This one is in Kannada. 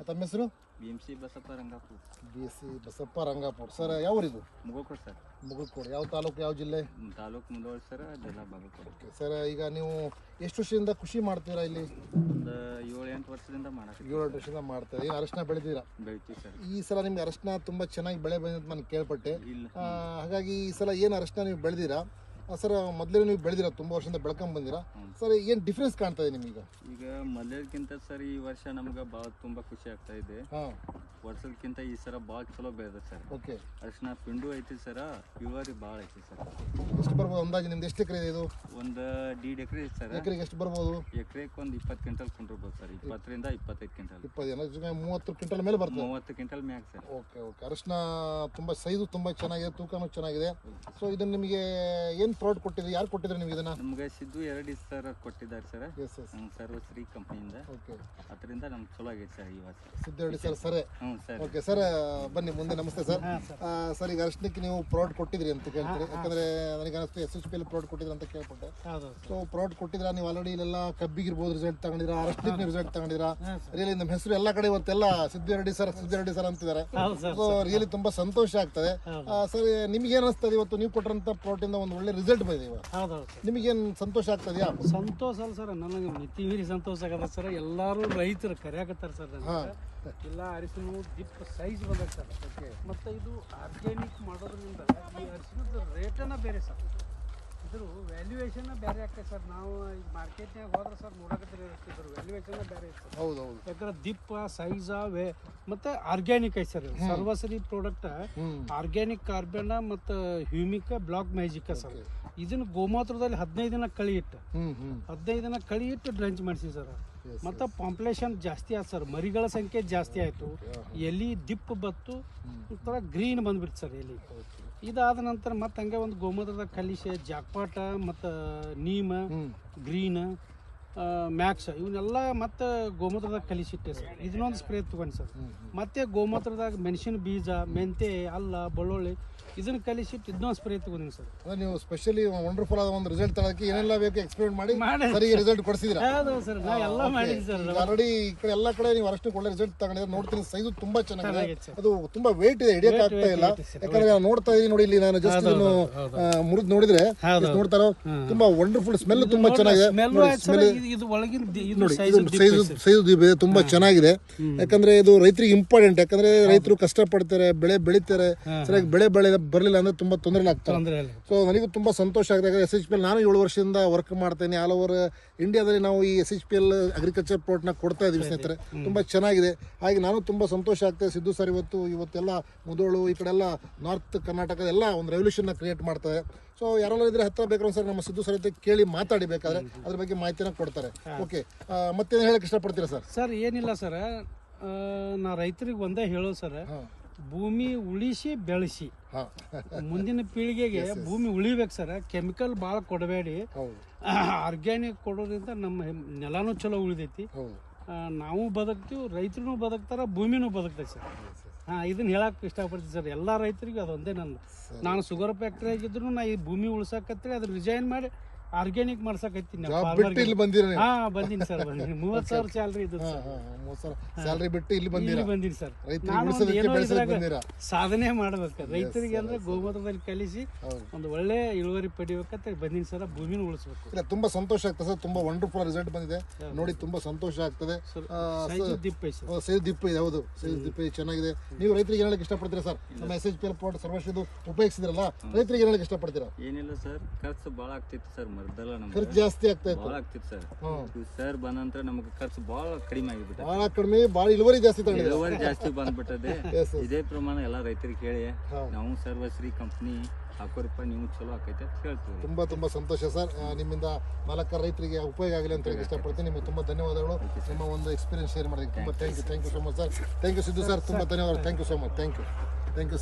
ತಮ್ಮ ಹೆಸರು? BMC Basappa Rangapura. BSc Basappa Rangapura. Sir ಯಾವ ಊರಿದು? ಮುಗೋಕೋಡ್ ಸರ್. ಮುಗುಳ್ಕೋಡು. ಯಾವ ತಾಲೂಕು, ಯಾವ ಜಿಲ್ಲೆ? ತಾಲೂಕು ಮುಧೋಳ ಸರ್, ಜಿಲ್ಲಾ ಬಾಗಲಕೋಟೆ. ಓಕೆ ಸರ್, ಈಗ ನೀವು ಎಷ್ಟು ವರ್ಷದಿಂದ ಕೃಷಿ ಮಾಡ್ತೀರಾ ಇಲ್ಲಿ? ಒಂದು 7-8 ವರ್ಷದಿಂದ ಮಾಡಕ್ಕೆ. 7-8 ವರ್ಷದಿಂದ ಮಾಡ್ತೀರಾ. ಏನು ಅರಶಿನ ಬೆಳೆದಿರಾ? ಬೆಳಿತೀವಿ ಸರ್. ಈ ಸಲ ನಿಮ್ಗೆ ಅರಶಿನ ತುಂಬ ಚೆನ್ನಾಗಿ ಬೆಳೆ ಬಂದಿದೆ ಅಂತ ನಾನು ಕೇಳ್ಪಟ್ಟೆ. ಇಲ್ಲ ಹಾಗಾಗಿ ಈ ಸಲ ಏನು ಅರಶಿನ ನೀವು ಬೆಳೆದಿರಾ ಸರ್? ಮೊದಲೇ ನೀವು ಬೆಳೆದಿರಾ, ತುಂಬ ವರ್ಷದಿಂದ ಬೆಳ್ಕೊಂಡ್ ಬಂದಿರಾ ಸರ್. ಏನು ಡಿಫ್ರೆನ್ಸ್ ಕಾಣ್ತಾ ಇದೆ ನಿಮಗೀಗ? ಈಗ ಮೊದಲಕ್ಕಿಂತ ಸರ್ ಈ ವರ್ಷ ನಮ್ಗೆ ಭಾಳ ತುಂಬ ಖುಷಿ ಆಗ್ತಾ ಇದೆ. ಹಾಂ, ವರ್ಷಕ್ಕಿಂತ ಈ ಸಲ ಭಾಳ ಚಲೋ ಬೆಳೆದ ಸರ್. ಓಕೆ. ಅರಿಶಿನ ಪಿಂಡು ಐತಿ ಸರ್, ಇಳುವರಿ ಭಾಳ ಐತಿ ಸರ್. ಎಷ್ಟು ಬರ್ಬೋದು ಅಂದಾಜು? ನಿಮ್ದು ಎಷ್ಟು ಎಕರೆ ಇದೆ ಇದು? ಒಂದು 1.5 ಎಕರೆ ಐತಿ ಸರ್. ಎಕರೆಗೆ ಎಷ್ಟು ಬರ್ಬೋದು? ಎಕರೆಗೆ ಒಂದು 20 ಕ್ವಿಂಟಲ್ ಕೊಂಡಿರ್ಬೋದು ಸರ್. 20ರಿಂದ 25 ಕ್ವಿಂಟಲ್. 30 ಕ್ವಿಂಟಲ್ ಮೇಲೆ ಬರ್ತದೆ. 30 ಕ್ವಿಂಟಲ್ ಮ್ಯಾಗ ಸರ್. Okay okay. ಅರಿಶಿನ ತುಂಬ ಸೈಜು ತುಂಬ ಚೆನ್ನಾಗಿದೆ, ತೂಕನೂ ಚೆನ್ನಾಗಿದೆ. ಸೊ ಇದನ್ನು ನಿಮಗೆ ಏನು ಪ್ರಾಡಕ್ಟ್ ಕೊಟ್ಟಿದ್ರು, ಯಾರು ಕೊಟ್ಟಿದ್ರು ನಿಮಗೆ ಇದನ್ನು? ನಮ್ಗೆ ಸಿದ್ದು 2 ಸರ್ ಕೊಟ್ಟಿದ್ದಾರೆ ಸರ್. Yes yes. ಸರ್ವಶ್ರೀ ಕಂಪ್ನಿಯಿಂದ. ಓಕೆ. ಅದರಿಂದ ನಮ್ಗೆ ಚಲೋ ಆಗೈತೆ ಸರ್ ಈ ವರ್ಷ. ಸಿದ್ದೇಡಿ ಸರ್ ಸರ್. ಹ್ಞೂ ಸರ್. ಓಕೆ ಸರ್, ಬನ್ನಿ ಮುಂದೆ. ನಮಸ್ತೆ ಸರ್. ಸರ್, ಈಗ ಅರಿಶಿನಕ್ಕೆ ನೀವು ಪ್ರಾಡಕ್ಟ್ ಕೊಟ್ಟಿದ್ರಿ ಅಂತ ಕೇಳ್ತೀರಿ, ಯಾಕಂದ್ರೆ ನನಗೆ ಅನಿಸ್ತು SHP ಪ್ರಾಡಕ್ಟ್ ಕೊಟ್ಟಿದ್ರಿ ಅಂತ ಕೇಳ್ಪಟ್ಟೆ. ಸೊ ಪ್ರಾಡಕ್ಟ್ ಕೊಟ್ಟಿದ್ರ, ನೀವು ಆಲ್ರೆಡಿ ಇಲ್ಲೆಲ್ಲ ಕಬ್ಬಿಗಿರ್ಬೋದು ರಿಸಲ್ಟ್ ತಗೊಂಡಿದ್ರ, ಅರಿಶಿನಕ್ಕೆ ರಿಸಲ್ಟ್ ತಗೊಂಡಿದ್ರ. ರಿಯಲಿ ನಮ್ಮ ಹೆಸರು ಎಲ್ಲ ಕಡೆ ಇವತ್ತೆಲ್ಲ ಸಿದ್ದೇರೆಡ್ಡಿ ಸರ್ ಅಂತಿದ್ದಾರೆ. ಸೊ ರಿಯಲಿ ತುಂಬಾ ಸಂತೋಷ ಆಗ್ತದೆ. ಸರ್, ನಿಮ್ಗೆ ಏನ್ ಅನಿಸ್ತದೆ ಇವತ್ತು ನೀವು ಕೊಟ್ಟರಂತ ಪ್ರಾಡಕ್ಟ್ ಇಂದ ಒಂದು ಒಳ್ಳೆ ರಿಸಲ್ಟ್ ಬಂದಿದೆ ಇವಾಗ? ನಿಮಗೇನು ಸಂತೋಷ ಆಗ್ತದೆಯಾ? ಸಂತೋಷ ಅಲ್ಲ ಸರ್, ನನಗೆ ಮಿತಿ ಮೀರಿ ಸಂತೋಷ ಆಗದ ಸರ್. ಎಲ್ಲರೂ ರೈತರು ಕರೆಯಾಕತ್ತಾರ ಸರ್. ಎಲ್ಲ ಅರಿಶಿನ ದಿಪ್ ಸೈಜ್ ಬಂದದ ಸರ್. ಓಕೆ. ಮತ್ತು ಇದು ಆರ್ಗ್ಯಾನಿಕ್ ಮಾಡೋದ್ರಿಂದ ಈ ಅರಿಶಿನದ ರೇಟನ್ನ ಬೇರೆ ಸರ್, ಇದ್ರ ವ್ಯಾಲ್ಯೂಯೇಷನ್ ಬೇರೆ ಆಗ್ತದೆ ಸರ್. ನಾವು ಈಗ ಮಾರ್ಕೆಟ್ನಾಗ ಹೋದ್ರೆ ಸರ್ ನೋಡಕತ್ತೀರಿ, ಇದ್ರ ವ್ಯಾಲ್ಯೂಯೇಷನ್ ಬೇರೆ ಇರ್ತದೆ. ಹೌದು ಹೌದು. ಯಾಕಂದ್ರೆ ದಿಪ್ಪ ಸೈಜ ಮತ್ತೆ ಆರ್ಗ್ಯಾನಿಕ್ ಐತೆ ಸರ್. ಸರ್ವಶ್ರೀ ಪ್ರಾಡಕ್ಟ್ ಆರ್ಗ್ಯಾನಿಕ್ ಕಾರ್ಬನ್ ಮತ್ತು ಹ್ಯೂಮಿಕ್ ಬ್ಲಾಕ್ ಮ್ಯಾಜಿಕ್ ಸರ್. ಇದನ್ನ ಗೋಮಾತ್ರದಲ್ಲಿ 15 ದಿನ ಕಳಿ ಇಟ್ಟು 15 ದಿನ ಕಳಿ ಇಟ್ಟು ಡ್ರಂಚ್ ಮಾಡಿಸಿ ಸರ್. ಮತ್ತು ಪಾಪ್ಯುಲೇಷನ್ ಜಾಸ್ತಿ ಆಯ್ತು ಸರ್, ಮರಿಗಳ ಸಂಖ್ಯೆ ಜಾಸ್ತಿ ಆಯಿತು, ಎಲಿ ದಿಪ್ ಬತ್ತು, ಒಂಥರ ಗ್ರೀನ್ ಬಂದ್ಬಿಡ್ತು ಸರ್ ಎಲಿ. ಇದಾದ ನಂತರ ಮತ್ತೆ ಹಂಗೆ ಒಂದು ಗೋಮೂತ್ರದ ಕಲಿಸೆ, ಜಾಕ್ಪಾಟ ಮತ್ತು ನೀಮ, ಗ್ರೀನ್, ಮ್ಯಾಕ್ಸ್ ಇವನ್ನೆಲ್ಲ ಮತ್ತೆ ಗೋಮೂತ್ರದಾಗ ಕಲಿಸಿಟ್ಟೆ ಸರ್. ಇದನ್ನೊಂದು ಸ್ಪ್ರೇ ತೊಗೊಂಡು ಸರ್. ಮತ್ತೆ ಗೋಮೂತ್ರದಾಗ ಮೆಣಸಿನ ಬೀಜ, ಮೆಂತೆ, ಅಲ್ಲ, ಬೆಳ್ಳುಳ್ಳಿ ಇದನ್ನ ಕಲಿಸಿಟ್ಟು ಇದನ್ನೊಂದು ಸ್ಪ್ರೇ ತೊಗೊಂಡಿನಿ ಸರ್. ನೀವು ಸ್ಪೆಷಲಿ ವಂಡರ್ಫುಲ್ ಆದ ಒಂದು ರಿಸಲ್ಟ್ ತಗೊಳಕ್ಕೆ ಏನೆಲ್ಲ ಬೇಕು ಎಕ್ಸ್ಪೆರಿಮೆಂಟ್ ಮಾಡಿ ಸರಿ ರಿಸಲ್ಟ್ ಕೊಡಿಸಿದ್ರ? ಹೌದು ಸರ್, ನಾ ಎಲ್ಲ ಮಾಡಿದ್ವಿ ಸರ್. ಆಲ್ರೆಡಿ ಈ ಕಡೆ ಎಲ್ಲ ಕಡೆ ನೀವು ಅಷ್ಟು ಒಳ್ಳೆ ರಿಸಲ್ಟ್ ತಗೊಂಡಿದ್ರೆ ನೋಡ್ತೀನಿ. ಸೈಜು ತುಂಬಾ ಚೆನ್ನಾಗಿದೆ, ಅದು ತುಂಬಾ ವೇಟ್ ಇದೆ, ಹಿಡಿಯಕ್ಕೆ ಆಗ್ತಾ ಇಲ್ಲ. ಯಾಕಂದ್ರೆ ನಾನು ನೋಡ್ತಾ ಇದೀನಿ ನೋಡಿ, ಇಲ್ಲಿ ನಾನು ಜಸ್ಟ್ ಇದನ್ನು ಮುರಿದು ನೋಡಿದ್ರೆ ನೋಡ್ತಾರೋ ತುಂಬಾ ವಂಡರ್ಫುಲ್ ಸ್ಮೆಲ್ ತುಂಬಾ ಚೆನ್ನಾಗಿದೆ. ಸೈಜು ತುಂಬಾ ಚೆನ್ನಾಗಿದೆ. ಯಾಕಂದ್ರೆ ಇದು ರೈತರಿಗೆ ಇಂಪಾರ್ಟೆಂಟ್. ಯಾಕಂದ್ರೆ ರೈತರು ಕಷ್ಟ ಪಡ್ತಾರೆ, ಬೆಳೆ ಬೆಳಿತಾರೆ, ಸರಿಯಾಗಿ ಬೆಳೆ ಬರಲಿಲ್ಲ ಅಂದ್ರೆ ತುಂಬಾ ತೊಂದರೆ ಆಗ್ತದೆ. ಸೊ ನನಗೂ ತುಂಬಾ ಸಂತೋಷ ಆಗಿದೆ. SHPL ನಾನು 7 ವರ್ಷದಿಂದ ವರ್ಕ್ ಮಾಡ್ತೇನೆ. ಆಲ್ ಓವರ್ ಇಂಡಿಯಾದಲ್ಲಿ ನಾವು ಈ SHPL ಅಗ್ರಿಕಲ್ಚರ್ ಪ್ರಾಡಕ್ಟ್ನ ಕೊಡ್ತಾ ಇದೀವಿ ಸ್ನೇಹಿತರೆ. ತುಂಬಾ ಚೆನ್ನಾಗಿದೆ. ಹಾಗೆ ನಾನು ತುಂಬಾ ಸಂತೋಷ ಆಗ್ತದೆ. ಸಿದ್ದು ಸರ್ ಇವತ್ತೆಲ್ಲ ಮುಧೋಳು ಈ ಕಡೆ ಎಲ್ಲ ನಾರ್ತ್ ಕರ್ನಾಟಕದ ಎಲ್ಲ ಒಂದು ರೆವಲ್ಯೂಷನ್ ಕ್ರಿಯೇಟ್ ಮಾಡ್ತಾರೆ. ಸೊ ಯಾರೆಲ್ಲ ಇದ್ರೆ ಹತ್ರ ಬೇಕಾದ್ರೆ ಸರ್ ನಮ್ಮ ಸಿದ್ದು ಸರ್ ಕೇಳಿ ಮಾತಾಡಿ, ಬೇಕಾದ್ರೆ ಅದ್ರ ಬಗ್ಗೆ ಮಾಹಿತಿನ ಕೊಡ್ತಾರೆ. ಓಕೆ, ಮತ್ತೇನು ಹೇಳಕ್ ಇಷ್ಟಪಡ್ತೀರಾ ಸರ್? ಸರ್ ಏನಿಲ್ಲ ಸರ್, ನಾ ರೈತರಿಗೆ ಒಂದೇ ಹೇಳೋದು ಸರ್, ಭೂಮಿ ಉಳಿಸಿ ಬೆಳೆಸಿ. ಮುಂದಿನ ಪೀಳಿಗೆಗೆ ಭೂಮಿ ಉಳಿಬೇಕು ಸರ್. ಕೆಮಿಕಲ್ ಭಾಳ ಕೊಡಬೇಡಿ, ಆರ್ಗ್ಯಾನಿಕ್ ಕೊಡೋದ್ರಿಂದ ನಮ್ಮ ನೆಲನೂ ಚಲೋ ಉಳಿದೈತಿ, ನಾವು ಬದುಕ್ತೀವಿ, ರೈತರು ಬದುಕ್ತಾರ, ಭೂಮಿನೂ ಬದುಕ್ತೈತೆ ಸರ್. ಇದನ್ನ ಹೇಳಕ್ ಇಷ್ಟಪಡ್ತೀನಿ ಸರ್ ಎಲ್ಲ ರೈತರಿಗೂ. ಅದೊಂದೇ ನಾನು ಶುಗರ್ ಫ್ಯಾಕ್ಟ್ರಿ ಆಗಿದ್ರು ನಾ ಈ ಭೂಮಿ ಉಳ್ಸಕತ್ತೀರಿ, ಅದನ್ನ ರಿಸೈನ್ ಮಾಡಿ ಆರ್ಗ್ಯಾನಿಕ್ ಮಾಡ್ಸಕತ್ತೀನಿ. ಬಂದಿನಿ ಸರ್, 30,000 ಸ್ಯಾಲ್ರಿ ಇದು. ಸ್ಯಾಲ್ರಿ ಬಿಟ್ಟು ಇಲ್ಲಿ ಬಂದಿನಿ ಸರ್. ಸಾಧನೆ ಮಾಡ್ಬೇಕು ರೈತರಿಗೆ ಅಂದ್ರೆ ಗೋಮೂತ್ರದಲ್ಲಿ ಕಲಿಸಿ ಒಂದು ಒಳ್ಳೆ ಇಳುವರಿ ಪಡಿಬೇಕಂತ ಬಂದಿನಿ ಸರ್. ಭೂಮಿನ ಉಳಿಸ್ಬೇಕು. ತುಂಬಾ ಸಂತೋಷ ಆಗ್ತದೆ ಸರ್. ತುಂಬಾ ವಂಡರ್ಫುಲ್ ರಿಸಲ್ಟ್ ಬಂದಿದೆ ನೋಡಿ, ತುಂಬಾ ಸಂತೋಷ ಆಗ್ತದೆ. ಸೈಜ್ ದಿಪ್ಪ ಇದೆ, ಹೌದು ಸೈಜ್ ದಿಪ್ಪ ಚೆನ್ನಾಗಿದೆ. ನೀವು ರೈತರಿಗೆ ಹೇಳಕ್ ಇಷ್ಟಪಡ್ತೀರಾ ಸರ್? ನಮ್ಮ SHPL ಪ್ರಾಡಕ್ಟ್ ಸರ್ವಶ್ರೀದು ಉಪಯೋಗಿಸಿದ್ರಲ್ಲ, ರೈತರಿಗೆ ಹೇಳಕ್ ಇಷ್ಟಪಡ್ತೀರಾ? ಏನಿಲ್ಲ ಸರ್, ಖರ್ಚು ಭಾಳ ಆಗ್ತಿತ್ತು ಸರ್. ಖರ್ಚು ಜಾಸ್ತಿ ಆಗ್ತಾ ಇತ್ತು, ಭಾಳ ಆಗ್ತಿತ್ತು ಸರ್. ಸರ್ ಬಂದ ನಂತರ ನಮಗೆ ಖರ್ಚು ಭಾಳ ಕಡಿಮೆ ಆಗಿಬಿಟ್ಟು, ಭಾಳ ಕಡಿಮೆ, ಭಾಳ ಇಳುವರಿ ಜಾಸ್ತಿ ಬಂದ್ಬಿಟ್ಟದೆ. ಇದೇ ಪ್ರಮಾಣ ಎಲ್ಲ ರೈತರಿಗೆ ಹೇಳಿ ನಾವು ಸರ್ವಶ್ರೀ ಕಂಪ್ನಿ ಹಾಕೋರಿಪ್ಪ, ನೀವು ಚಲೋ ಆಕೈತೆ ಅಂತ ಹೇಳ್ತೀವಿ. ತುಂಬಾ ಸಂತೋಷ ಸರ್. ನಿಮ್ಮಿಂದ 4 ರೈತರಿಗೆ ಉಪಯೋಗ ಆಗಲಿ ಅಂತ ಹೇಳಿ ಇಷ್ಟಪಡ್ತೀನಿ. ನಿಮಗೆ ತುಂಬಾ ಧನ್ಯವಾದಗಳು. ನಿಮ್ಮ ಒಂದು ಎಕ್ಸ್ಪೀರಿಯನ್ಸ್ ಶೇರ್ ಮಾಡೋದಕ್ಕೆ ತುಂಬಾ thank you so much sir. Thank you Siddu sir, ತುಂಬಾ ಧನ್ಯವಾದ. Thank you so much. Thank you.